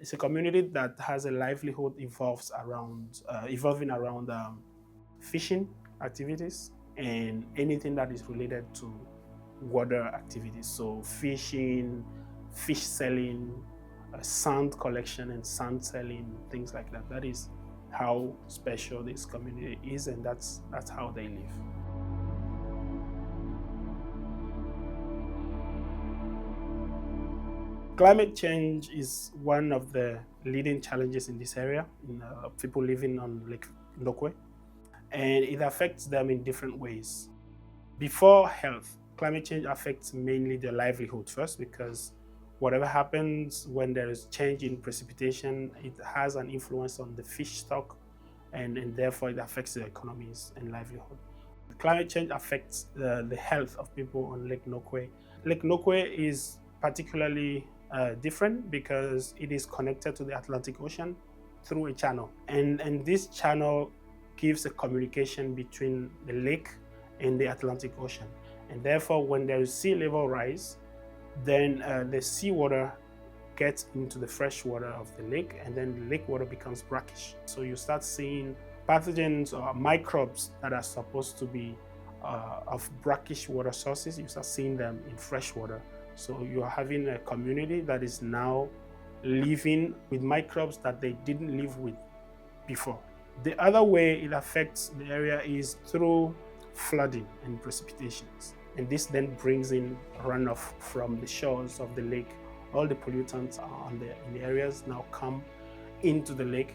It's a community that has a livelihood evolving around fishing activities and anything that is related to water activities. So fishing, fish selling, sand collection and sand selling, things like that. That is how special this community is, and that's how they live. Climate change is one of the leading challenges in this area, in people living on Lake Nokoué, and it affects them in different ways. Before health, climate change affects mainly their livelihood first, because whatever happens when there is change in precipitation, it has an influence on the fish stock, and therefore it affects their economies and livelihood. Climate change affects the health of people on Lake Nokoué. Lake Nokoué is particularly different because it is connected to the Atlantic Ocean through a channel. And this channel gives a communication between the lake and the Atlantic Ocean. And therefore, when there is sea level rise, then the seawater gets into the fresh water of the lake, and then the lake water becomes brackish. So you start seeing pathogens or microbes that are supposed to be of brackish water sources. You start seeing them in fresh water. So you are having a community that is now living with microbes that they didn't live with before. The other way it affects the area is through flooding and precipitations. And this then brings in runoff from the shores of the lake. All the pollutants in the areas now come into the lake.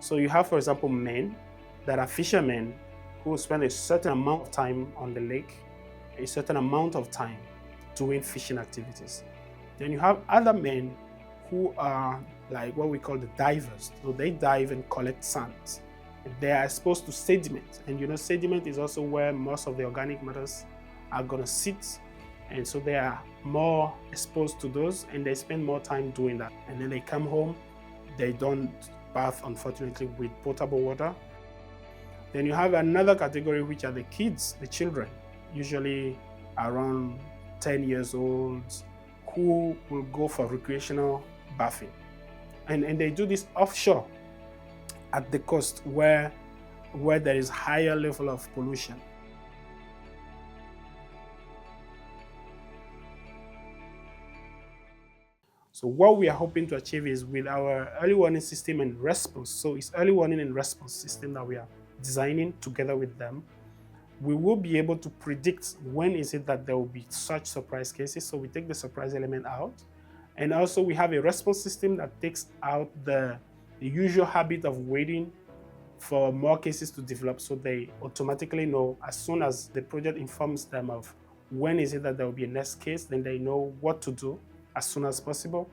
So you have, for example, men that are fishermen who spend a certain amount of time on the lake, a certain amount of time doing fishing activities. Then you have other men who are like what we call the divers. So they dive and collect sands. They are exposed to sediment. And you know, sediment is also where most of the organic matters are going to sit. And so they are more exposed to those, and they spend more time doing that. And then they come home, they don't bath, unfortunately, with potable water. Then you have another category, which are the kids, the children, usually around 10 years old, who will go for recreational bathing. And they do this offshore at the coast where there is higher level of pollution. So what we are hoping to achieve is with our early warning system and response. So it's early warning and response system that we are designing together with them. We will be able to predict when is it that there will be such surprise cases. So we take the surprise element out. And also we have a response system that takes out the usual habit of waiting for more cases to develop. So they automatically know as soon as the project informs them of when is it that there will be a next case, then they know what to do as soon as possible.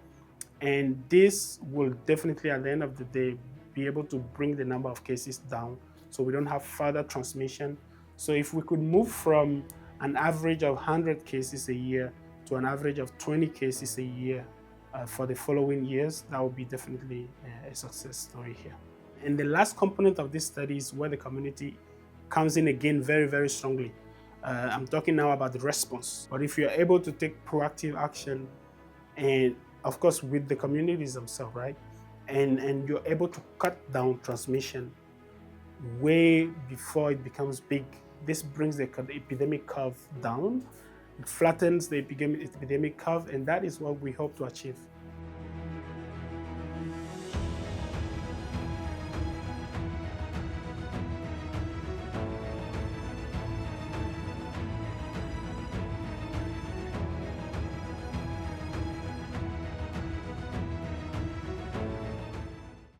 And this will definitely, at the end of the day, be able to bring the number of cases down so we don't have further transmission. So if we could move from an average of 100 cases a year to an average of 20 cases a year for the following years, that would be definitely a success story here. And the last component of this study is where the community comes in again very, very strongly. I'm talking now about the response. But if you're able to take proactive action, and of course with the communities themselves, right? And you're able to cut down transmission way before it becomes big. This brings the epidemic curve down. It flattens the epidemic curve, and that is what we hope to achieve.